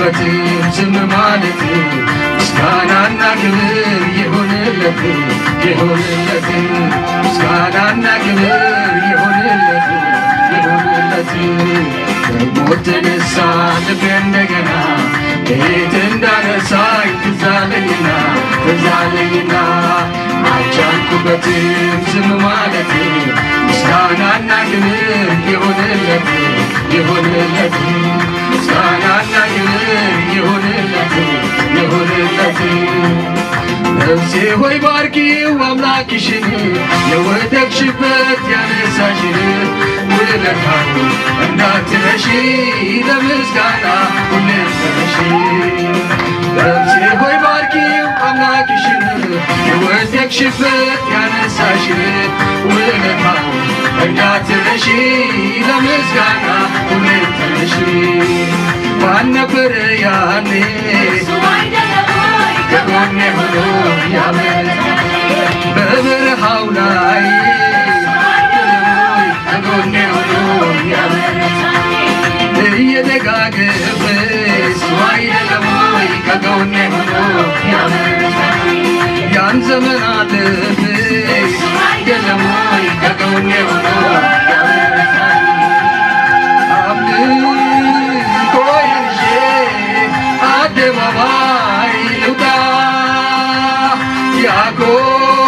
አልቻልኩበትም ዝም ማለት ምስጋናና ክብር ይሁንለት ይሁንለት ምስጋናና ክብር ይሁንለት ይሁንለት ከሞት ተነሳ ልቤ እንደገና ከየት እንዳነሳኝ ትዝ አለኝና አልቻልኩበትም ዝም ማለት ምስጋናና ክብር ይሁንለት ይሁንለት ምስጋናና ክብር ይሁንለት ይሁንለት ነፍሴ ሆይ ባርኪው አምላክሽን የወደቅሽበት ያነሳሽን ውለታው እንዳትረሺ ለምስጋና ሁሌም ተነሺ ነፍሴ ሆይ ባርኪው አምላክሽን የወደቅሽበት ያነሳሽን ውለታው እንዳትረሺ ለምስጋና ሁሌም ተነሺ ማን ነበር ያኔ ከጎኔ ሆኖ ያበረታኝ በበረሃው ላይ ከጎኔ ሆኖ ያበረታኝ እየደጋገፈ ሰው አይደለም ወይ ከጎኔ ሆኖ ያበረታኝ ያን ዘመን አለፈ አይደለም ወይ ከጎኔ ሆኖ ያበረታኝ አምልኮ ይዤ አደባባይ ልውጣ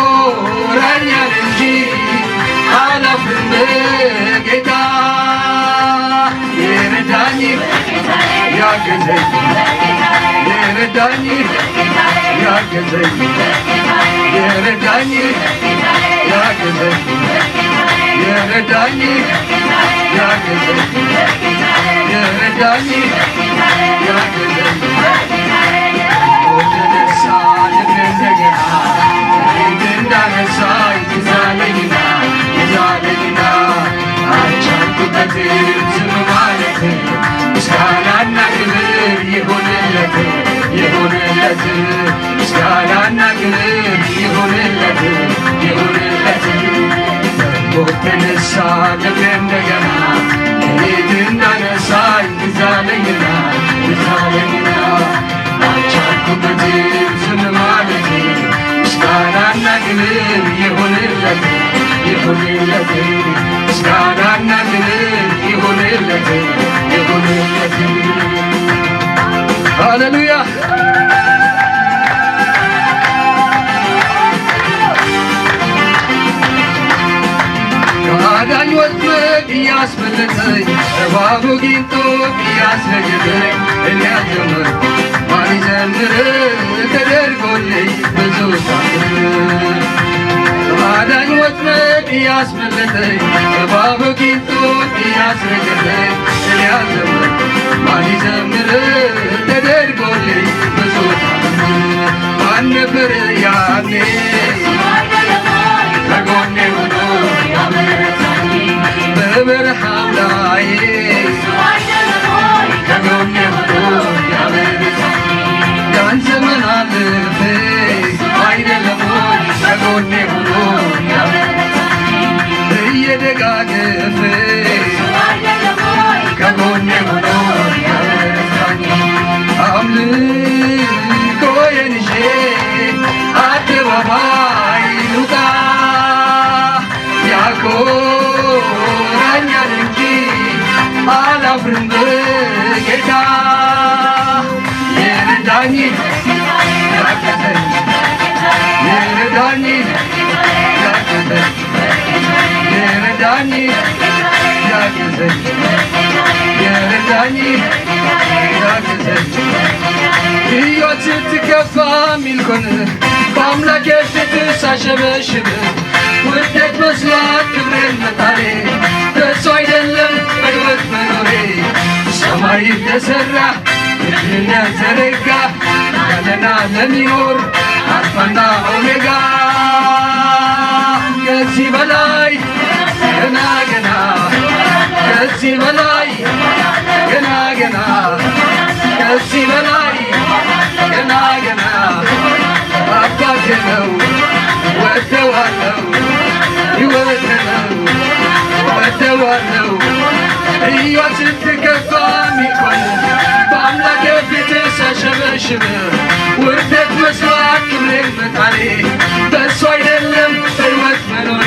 ያኮራኛል እንጂ አላፍርም በጌታ የረዳኝ ያገዘኝ የረዳኝ ያገዘኝ የረዳኝ ያገዘኝ የረዳኝ ያገዘኝ የረዳኝ ያገዘኝ ወደነሳ እንደገና እንዳነሳኝ ትዝ አለኝና አልቻልኩበትም ዝም ማለት ምስጋናና ክብር ይሁንለት ይሁንለት ምስጋናና ክብር ይሁንለት ይሁንለት ሞት ተነሳ ልቤ እንደገና ከየት እንዳነሳኝ ትዝ አለኝና አልቻልኩበትም ዝም ማለት ምስጋናና ክብር ይሁንለት ይሁንለት ምስጋናና ክብር ይሁንለት ይሁንለት ሃሌሉያ ከአዳኝ ወጥመድ እያስመለጠኝ እባቡ ጊንጦ እያስረገጠኝ እኔ አልጀመርኩ ማን ይዘምር ተደርጎልኝ ብዙ ታምር ከአዳኝ ወጥመድ እያስመለጠኝ እባቡ ጊንጦ እያስረገጠኝ እኔ አልጀመርኩ ማን ይዘምር ተደርጎልኝ ብዙ ታምር ማን ነበር ያኔ ከጎኔ ሆኖ ያበረታኝ በበረሃው ላይ ከጎኔ ሆኖ ያበረታኝ ያን ዘመን አለፈ አይደለም ወይ ከጎኔ ሆኖ ያበረታኝ እየደጋገፈ ከጎኔ ሆኖ ያበረታኝ አምልኮዬን ይዤ አደባባይ ልውጣ ያኮራኛል እንጂ አላፍርም በጌታ የረዳኝ ያገዘኝ የረዳኝ ያገዘኝ የረዳኝ ያገዘኝ የረዳኝ ያገዘኝ ሕይወት ስትከፋ ሚልኮን በአምላኬ ፊት ሳሸበሽብ ውርደት መስሏት ክብሬን መጣሌ በሱ አይደለም በሕይወት መኖሬ ሰማይ የተሠራ ምድርን ያዘረጋ ያለና ለሚኖር አልፋና ኦሜጋ ከዚህ በላይ ገና ገና ከዚህ በላይ ገና ገና ከዚህ በላይ ገና ገና አባቴ ነው ወደዋለው ሕይወቴ ነው ወደዋለው ሕይወት ስትከፋ ሚቆን በአምላኬ ፊት ሳሸበሽብ ውርደት መስሏት ክብሬን መጣሌ በእሱ አይደለም በሕይወት መኖሬ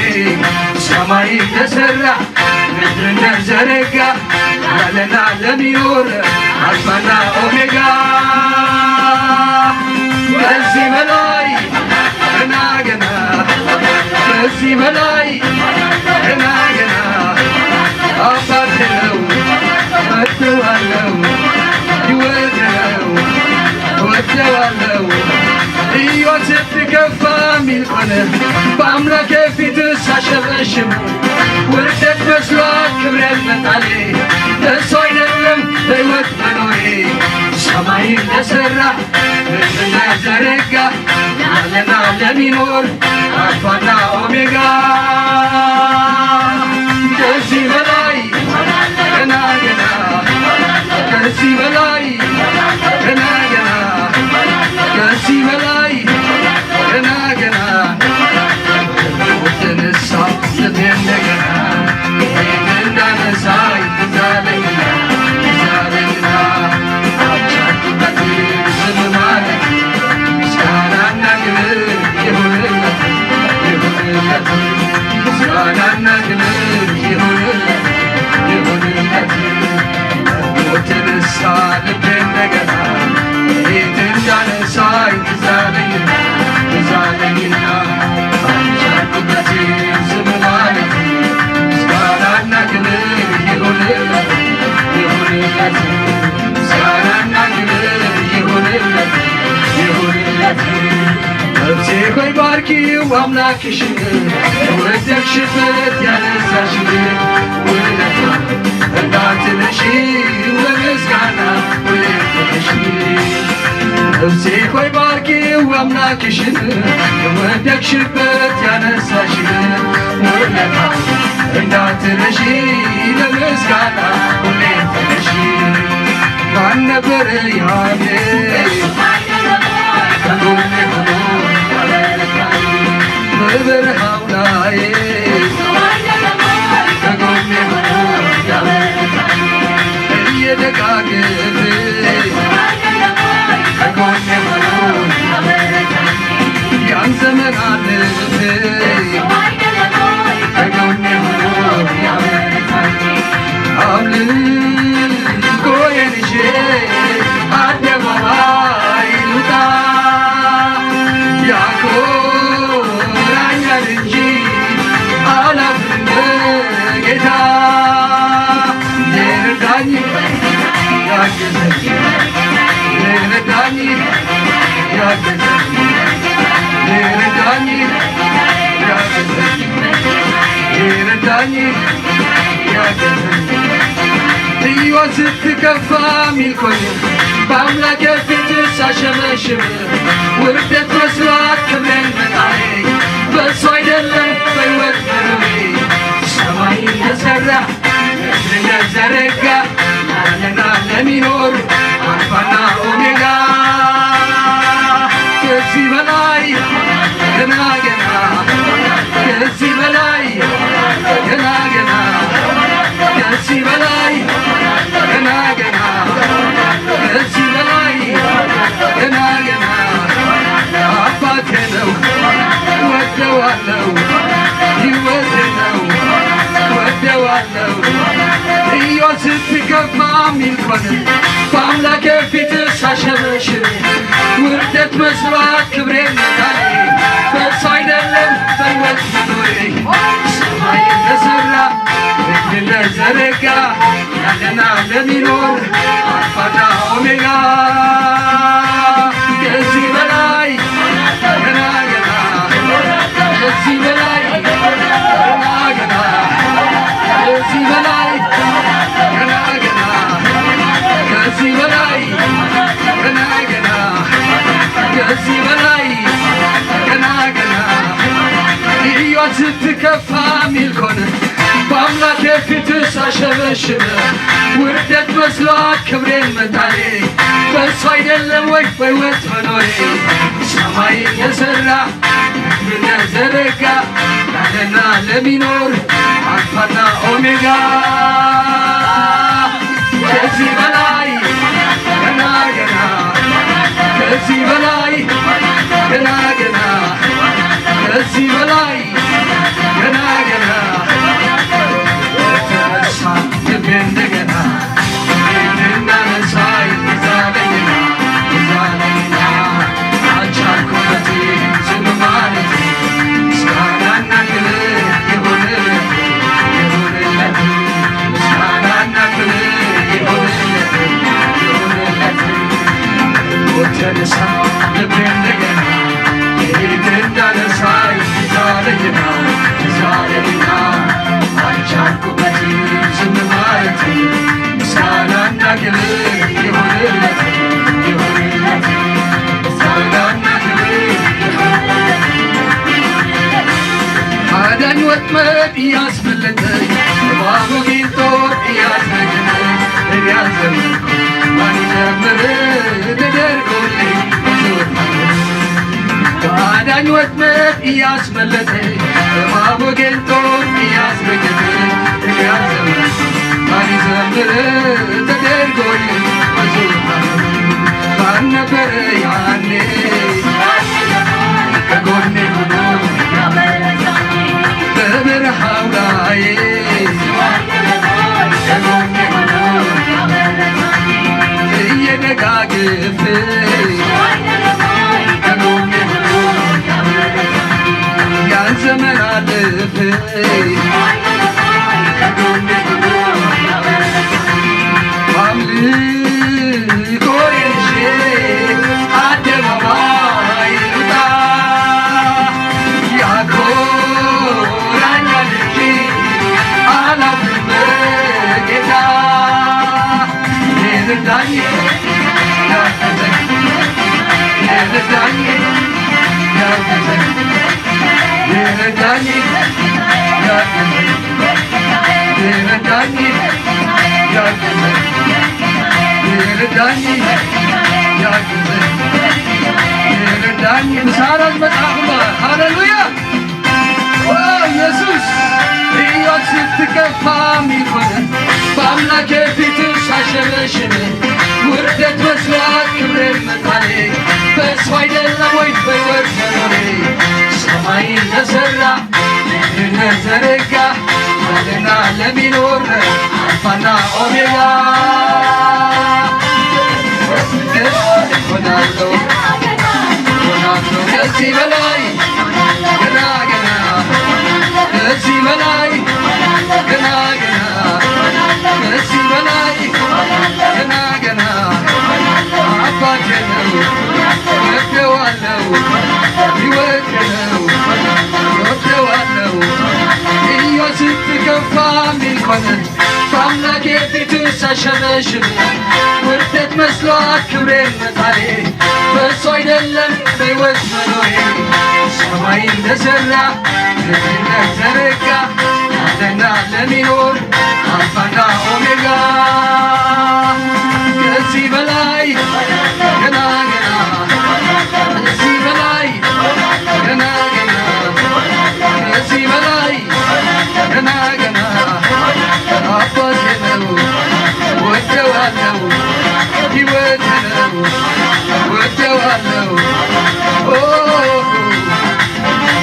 ሰማይ እንደሠራ ምድር እንደዘረጋ ያለና ለሚኖር አልፋና ኦሜጋ ከዚህ በላይ ገና ገና ከዚህ በላይ ገና ገና አባቴ ነው እወደዋለሁ ሕይወቴ ነው እወደዋለሁ ሕይወት ስትከፋ ሚል ሆነ በአምላኬ ፊት ሳሸበሽብ ውርደት መስሏት ክብሬን መጣሌ ለእሱ አይደለም በሕይወት መኖሬ ሰማይ እንደሠራ ምድር እንደዘረጋ ያለና ለሚኖር አልፋና ኦሜጋ ከዚህ በላይ ገና ገና ከዚህ በላይ ገና ገና ከዚህ በላይ ገና ገና ተነሳ ልቤ እንደገና እንዳነሳኝ ትዛለኝና ትዛለኝና አልቻልኩበት ዝም ማለት ምስጋናና ክብር ይሁንለት ይሁንለት ምስጋናና ክብር ይሁንለት ይሁንለት ተነሳ ልቤ እንደገና ፊት እንዳነሳኝ ትዛለኝና ትዛለኝና አልቻልኩበት ዝም ማለት ምስጋናና ክብር ይሁንለት ይሁንለት ምስጋናና ክብር ይሁንለት ይሁንለት ነፍሴ ሆይ ባርኪው አምላክሽን የወደቅሽበት ያነሳሽን ውለታ እንዳትነሺ በምስጋና ሁሌ ተነሺ ነፍሴ ሆይ ባርኪው አምላክሽን የወደቅሽበት ያነሳሽን ውለታ እንዳትነሺ ለምስጋና ሁሌ ተነሺ ማን ነበረ ያኔ ከጎኔ ሆኖ በበረሃው ላይ ከጎኔ ሆኖ እየደጋገፈ ከጎኔ ሆኖ ያን ዘመን አለፈ ከጎኔ ሆኖ አምልኮዬን ይዤ አደባባይ ልውጣ ያኮራኛል እንጂ አላፍርም ጌታ የረዳኝ ያገዘኝ የረዳኝ ያገዘኝ የረዳኝ ያገዘኝ የረዳኝ ያገዘኝ ሕይወት ስትከፋ ሚልኮኝ በአምላኬ ፊት ሳሸበሽብ ውርደት መስሏት ክብሬን መጣሌ በእሱ አይደለም በሕይወት መኖሬ ሰማይ እንደሠራ ምድር እንደዘረጋ ያለና ለሚኖር አልፋና ኦሜጋ ከዚህ በላይ ገና ገና ከዚህ በላይ ገና ገና ከዚህ በላይ ገና ገና ከዚህ በላይ ገና ገና አባቴ ነው እወደዋለሁ ሕይወቴ ነው እወደዋለሁ ሕይወት ስትከፋ ሚል ሆነ በአምላኬ ፊት ሳሸበሽብ ውርደት መስሏት ክብሬን መጣሌ በእሱ አይደለም በሕይወት መኖሬ ሰማይ እንደሠራ ምድር እንደዘረጋ ያለና ለሚኖር አልፋና ኦሜጋ ከዚህ በላይ ገና ገና ከዚህ በላይ ገና ገና ከዚህ በላይ ገና ገና ከዚህ በላይ ገና ገና ከዚህ በላይ ገና ገና ሕይወት ስትከፋ ሚል ሆነ በአምላኬ ፊት ሳሸበሽብ ውርደት መስሏት ክብሬን መጣሌ በእሱ አይደለም ወይ በሕይወት መኖሬ ሰማይ የሠራ ምድር እንደዘረጋ ያለና ለሚኖር አልፋና ኦሜጋ ከዚህ በላይ ገና ገና ከዚህ በላይ ገና ገና ከዚህ በላይ ገና ገና ተነሳ ልቤ እንደገና እንዳነሳይ ዛለኝና ዛለኝና አልቻልኩበት ዝም ማለት ምስጋናና ክብር ይሁንለት ይሁንለት ምስጋናና ክብር ይሁንለት ይሁንለት ተነሳ ልቤ እንደገና ሄድ እንዳነሳይ ዛለኝና ዛለኝና አልቻልኩበት ዝም ማለት ምስጋናና ክብር ይሁንለት ይሁንለት ምስጋናና ክብር አዳኝ ወጥመድ እያስመለጠኝ እባቡ ጊንጦ እያስረገጠኝ እያዘመርኩ ማን ይዘምር ተደርጎልኝ አዳኝ ወጥመድ እያስመለጠኝ እባቡ ጊንጦ እያስረገጠኝ እያዘመርኩ ማን ይዘምር ተደርጎልኝ ማን ነበረ ያኔ ከጎኔ ሆኖ በበረሃው ላይ ከጎኔ ሆኖ እየደጋገፈ ከጎኔ ሆኖ ያን ዘመን አለፈ ከጎኔ ሆኖ አምልኮዬ ይዤ አደባባይ ልውጣ ያኮራኛል እንጂ አላፍርም በጌታ የረዳኝ ያገዘኝ የረዳኝ ያገዘኝ የረዳኝ ያገዘኝ የረዳኝ ያገዘኝ የረዳኝ ያገዘኝ የረዳኝ ምሳራት መጽሐፍ ሃሌሉያ ኢየሱስ ሕይወት ስትገፋ ሚሆነ በአምላኬ ፊት ሳሸበሽን ውርደት መስሏት ክብሬን መጣሌ በእሱ አይደለም ወይ በሕይወት መኖሬ ሰማይን ለሠራ ምድርን ዘረጋ ለና ለሚኖር አልፋና ኦሜጋ ሆናለሁ ሆናለሁ ከዚህ በላይ ገና ገና ከዚህ በላይ ገና ገና ከዚህ በላይ ገና ገና አባቴ ነው ወደዋለው ሕይወቴ ነው ወደዋለው ሕይወት ስትገፋ ሚልኮነ በአምላኬ ፊት ሳሸበሽብ ውርደት መስሏት ክብሬን መጣሌ በእሱ አይደለም በሕይወት መኖሬ ሰማይ እንደሠራ ምድርን ዘረጋ ያለና ለሚኖር አልፋና ኦሜጋ ከዚህ በላይ ገና ገና ከዚህ በላይ ገና ገና ከዚህ በላይ ገና ገና አባቴ ነው ወደዋለው ሕይወቴ ነው ወደዋለው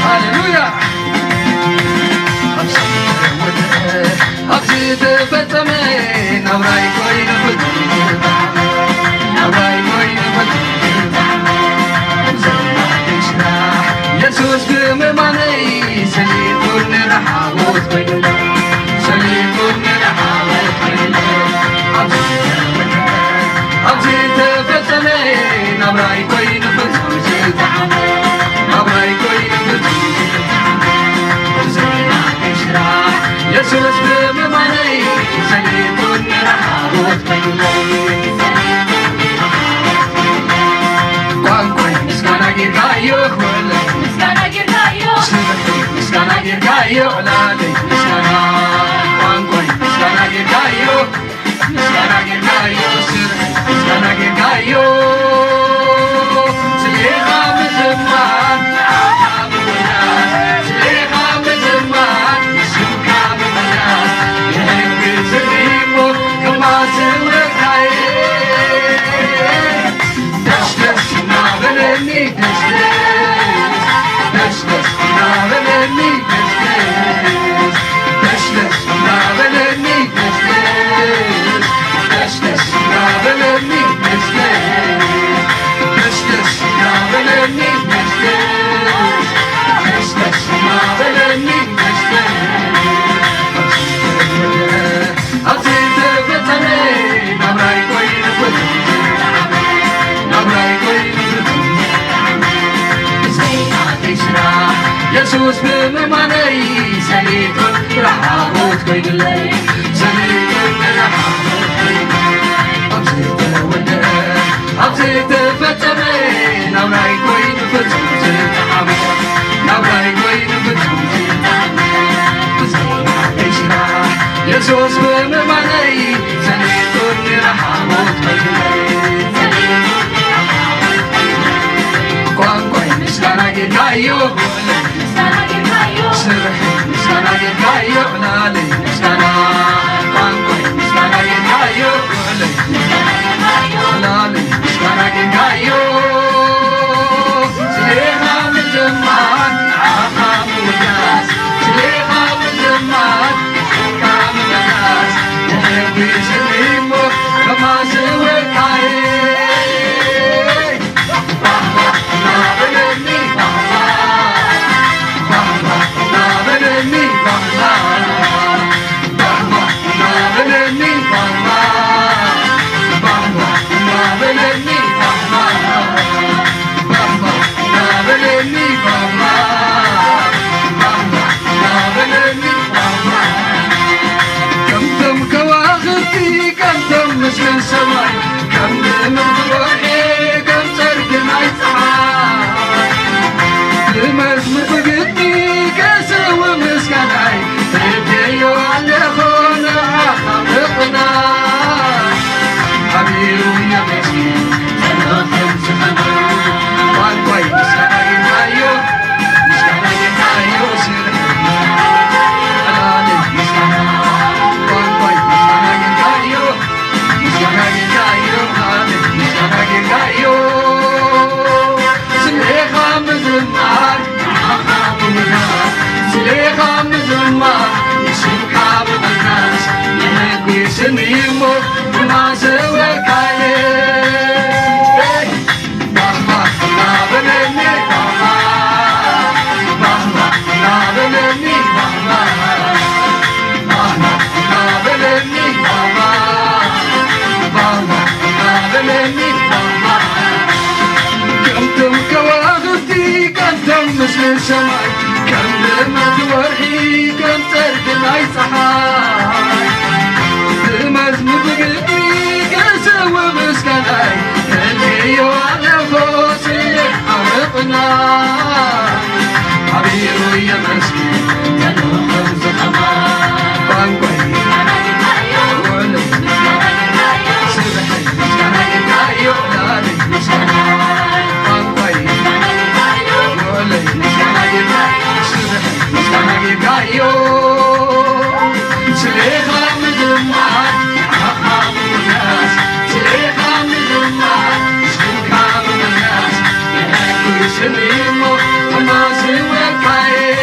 ሃሌሉያ አብዚ ተፈጸመ ናብራይ ኮይነ ናብራይ ኮይነ ኢየሱስ ብምማነይ ሰሊጡን ረሓቦት ኮይነ ሰሊጡን ረሓቦት ኮይነ አብዚ ተፈጸመ ናብራይ ኮይነ ናብራይ ኮይነ ኢየሱስ ብምማነይ ሰሊጡን ረሓቦት ኮይነ ቋንቋይ ምስጋና ጌርካዮ ምስጋና ጌርካዮ ምስጋና ጌርካዮ ላለይ ምስጋና ቋንቋይ ምስጋና ጌርካዮ ምስጋና ጌርካዮ ምስጋና ጌርካዮ ስለኻ ምዝማን ስለኻ ምዝማን ስምካ ምምናን የሕግ ዝሪሞ ከማስምረካየ ደስ ደስ يسوس بمماني سليتون رحموت كيدلي سليتون رحموت كيدلي أبزيت ودأ أبزيت فتمي نوراي كوين فتمت تحمي نوراي كوين فتمت تحمي بزينا إشنا يسوس بمماني سليتون رحموت كيدلي Kayo, sana kayo, sana kayo, nali, sana, pangkoy, sana kayo, nali, sana kayo. Siliha menjemat, akamunas, siliha menjemat, akamunas. Yang diselimu, kemasuwe kaya. من سماي كم من روحي كم سرد ما يصحى المزمت قدي كسو مسكناي تديو على خونا خلقنا حبيبي يا مسكين سنخم سخنا وان كوي مسكناي كايو مسكناي كايو سرنا علالي مسكنا وان كوي مسكناي كايو سليخا مزمار سليخا مزمار يسمكا بالناس يهدي سنيمو وما سوى كايه بابا نابلني بابا بابا نابلني بابا بابا نابلني بابا نابلني بابا كنتم كواغبتي كنتم مثل السماء كم لمد ورحي كم ترد معي صحاي المزمد قلبي كسوى مسكناي اللي على فوسي حرقنا حبيبي يا مسكين تنوخم زخمان بانكوي سليخا مزمار أخاف الناس سليخا مزمار سليخا الناس يهكو سليمو وما سوى كاي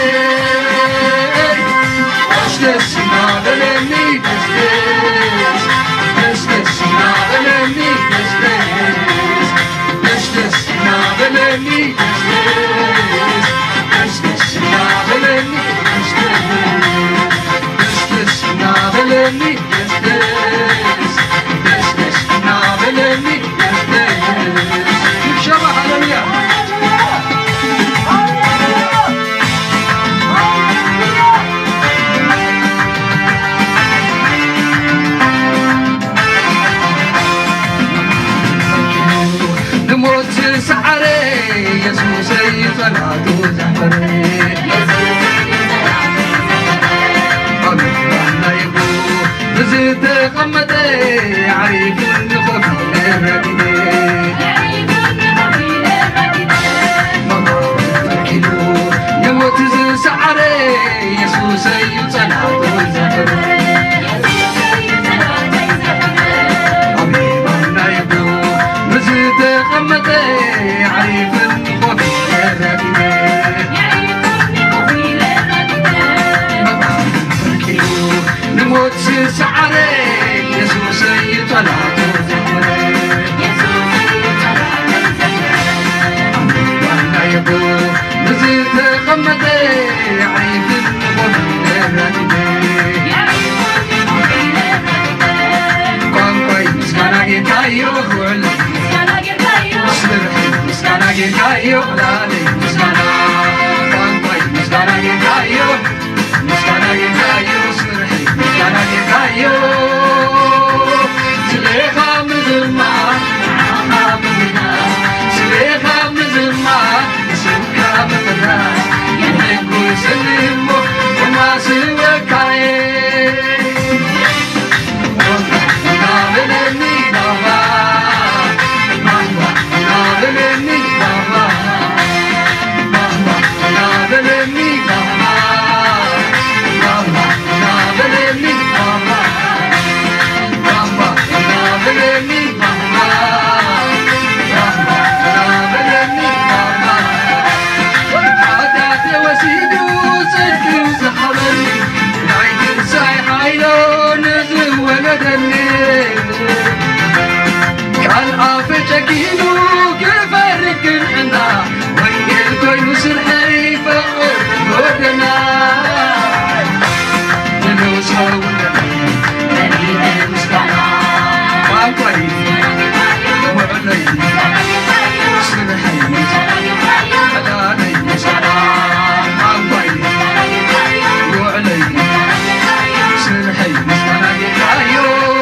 أشتس نابلني بستس أشتس نابلني بستس أشتس نابلني بستس أشتس نابلني Nabeleni, yes, Nabeleni, yes, Shabbat, hallelujah. نموت سعري يسوع سيد صلاة زهري بزيت قمتي عريف الخفي للرديدي عريف الخفي للرديدي ماما فكيلو يموت سعري يسوع سيد صلاة زهري حبيبنا يبو بزيت قمتي عريف الخفي للرديدي نموت سعري يسوع سيد طلعت زهري يسوع سيد طلعت زهري وانا يبو نزيد قمتي عيب النبض الرديدي يعيب النبض الرديدي قام كوي مسكانا جيكايو خول مسكانا جيكايو مسكانا جيكايو لالي مسكانا قام كوي سرحي فقر ودنا نوصل نبي مسكنا وعلي وعلي سرحي علاني سلام وعلي وعلي سرحي مسكنا يكايو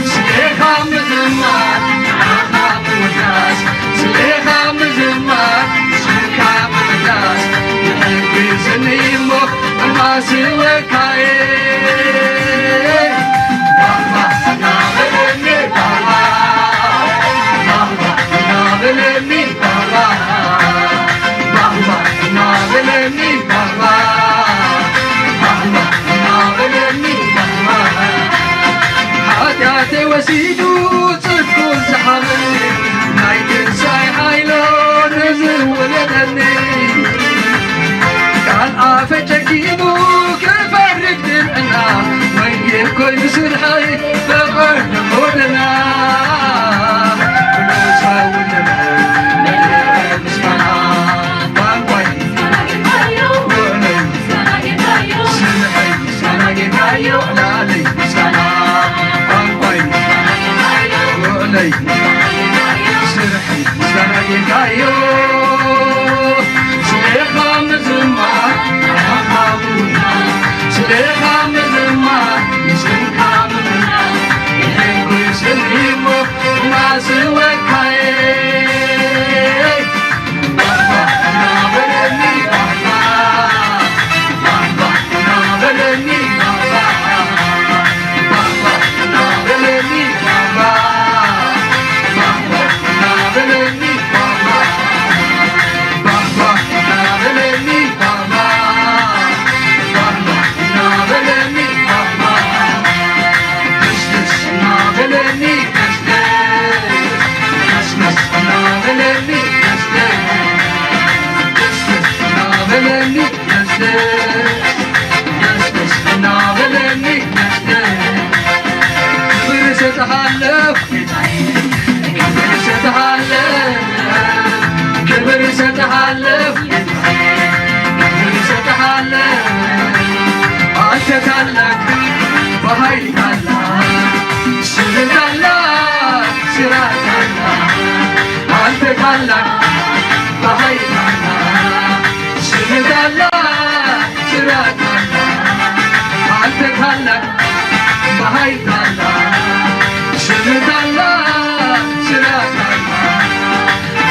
سليخا مزمان عخاب وداس سليخا مزمان سليخا وداس يحبي زنيمو ما سوى كاي وسيدو صدقو زحمني نايت ساي حيلو نزل ولدني كان عافتكيبو كيف عرفت انا وين يكون سرحي فقر نمودنا ونوصى ولدنا نجيب مسكنا وانقوي وعلي سرحي مسكنا يكايو لالي مسكنا وعلي سرحي مسكنا يكايو سليخا مزمان عخابونا سليخا مزمان يسلكا منا يحبو يسليمو ناس وكاي بابا نابلني بابا بابا نابلني بابا بابا نابلني بابا بابا نابلني بابا بابا نابلني بابا بابا نابلني بابا نسنس نابلني نسنس نابلني نسنس نابلني نسنس نابلني كبر ستحلف كبر ستحلف كبر ستحلف كبر ستحلف أنت تلك وهي تلك سر تلك سرات تلك أنت تلك وهي تلك سر تلك سرات تلك أنت تلك وهي تلك سر تلك سرات تلك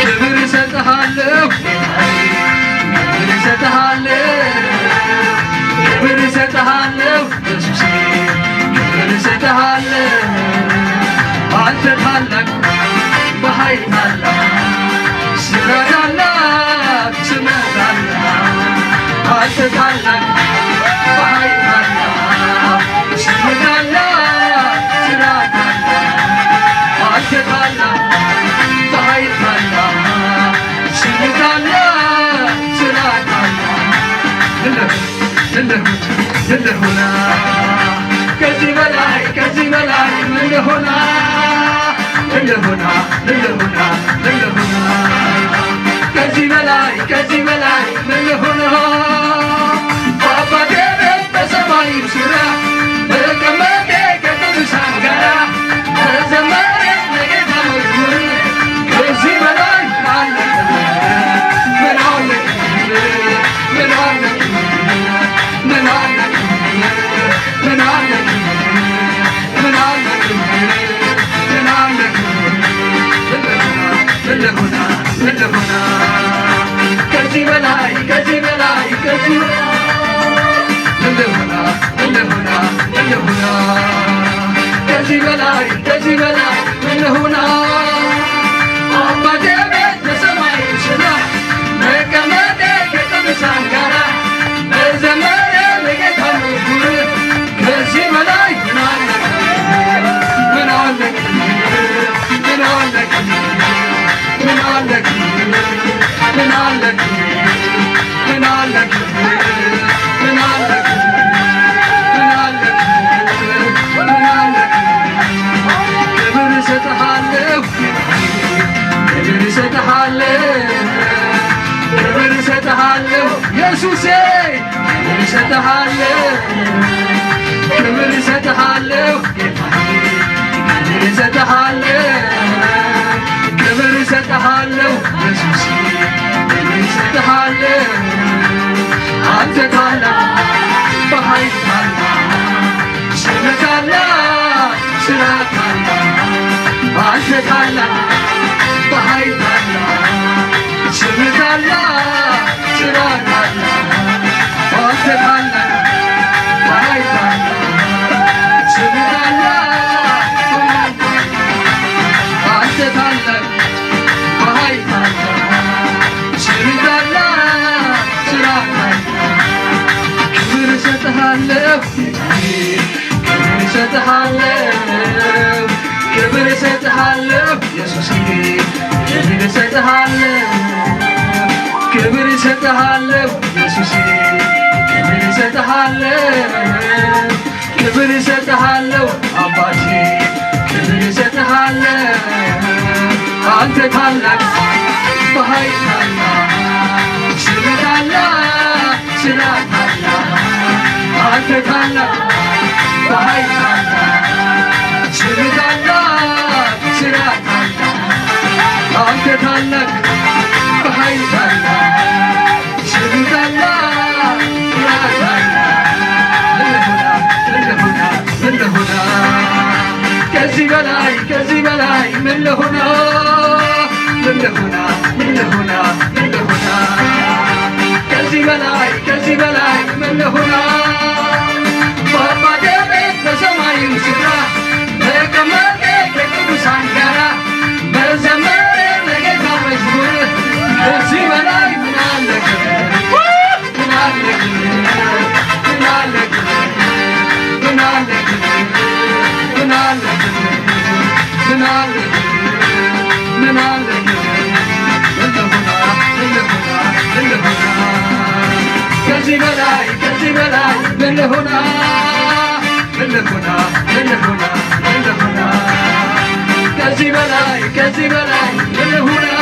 كبر ستحلف كبر ستحلف كبر ستحلف كبر ستحلف أنت تحلق بحي تحلق سرى تحلق سمع تحلق أنت تحلق بحي تحلق سمع تحلق سرى تحلق أنت تحلق بحي تحلق سمع تحلق سرى تحلق من هنا كذب لاي كذب لاي من هنا من هنا من هنا من هنا كذب لاي كذب لاي من هنا بابا ديبت بسماي سورة بكمة كتب سانغرا زمان لقيت مجبور كذب لاي من عندك من عندك من عندك من عندك من عندك من عندك من هنا من هنا كذب لاي كذب لاي كذب من هنا من هنا من هنا كذب لاي كذب لاي من هنا أبا ديبت بسماي سنا مكمة كتب سانغرا زمان لقيت مجبور كذب لاي من عندك من عندك من عندك من عندك من عندك من عندك من عندك من عندك كبر ستحلف كبر ستحلف እሰጥሃለሁ ኢየሱሴ ክብር እሰጥሃለሁ ክብር እሰጥሃለሁ ጌታዬ ክብር እሰጥሃለሁ ክብር እሰጥሃለሁ ኢየሱሴ ክብር እሰጥሃለሁ አንተ ታላቅ በኃይል ታላቅ ስምህ ታላቅ ስራህ ታላቅ አንተ ታላቅ በኃይል ታላቅ ስምህ ታላቅ ስራህ ታላቅ አንተ ታላቅ በኃይል ታላቅ ስምህ ታላቅ አንተ ታላቅ በኃይል ታላቅ ስምህ ታላቅ ስራህ ታላቅ ክብር እሰጥሃለሁ ክብር እሰጥሃለሁ ክብር እሰጥሃለሁ ኢየሱስ ክብር እሰጥሃለሁ ክብር እሰጥሃለሁ ኢየሱስ ክብር እሰጥሃለሁ ክብር እሰጥሃለሁ አባቴ ክብር እሰጥሃለሁ አንተ ታላቅ በኃይል ታላቅ ስምህ ታላቅ ስራህ ታላቅ አንተ ታላቅ በኃይል ታላቅ ስምህ ታላቅ ስራህ ታላቅ አንተ ታላቅ በኃይል ታላቅ ስምህ ታላቅ ስራህ ታላቅ ምን ልሁና ከዚህ በላይ ምን ልሁና ምን ልሁና ምን ልሁና ምን ልሁና ከዚህ በላይ ምን ልሁና በአባቴ ቤት በሰማዩ ስፍራ መቀመጤ ከቅዱሳን ጋራ መዘመሬ ለጌታ መዝሙር ከዚህ በላይ ምን አለ ምን አለ ምን አለ ምን አለ ምን አለ ምን አለ ምን አለ ምን ልሁና ምን ልሁና ምን ልሁና ከዚህ በላይ ምን ልሁና ምን ልሁና ምን ልሁና ምን ልሁና ከዚህ በላይ ምን ልሁና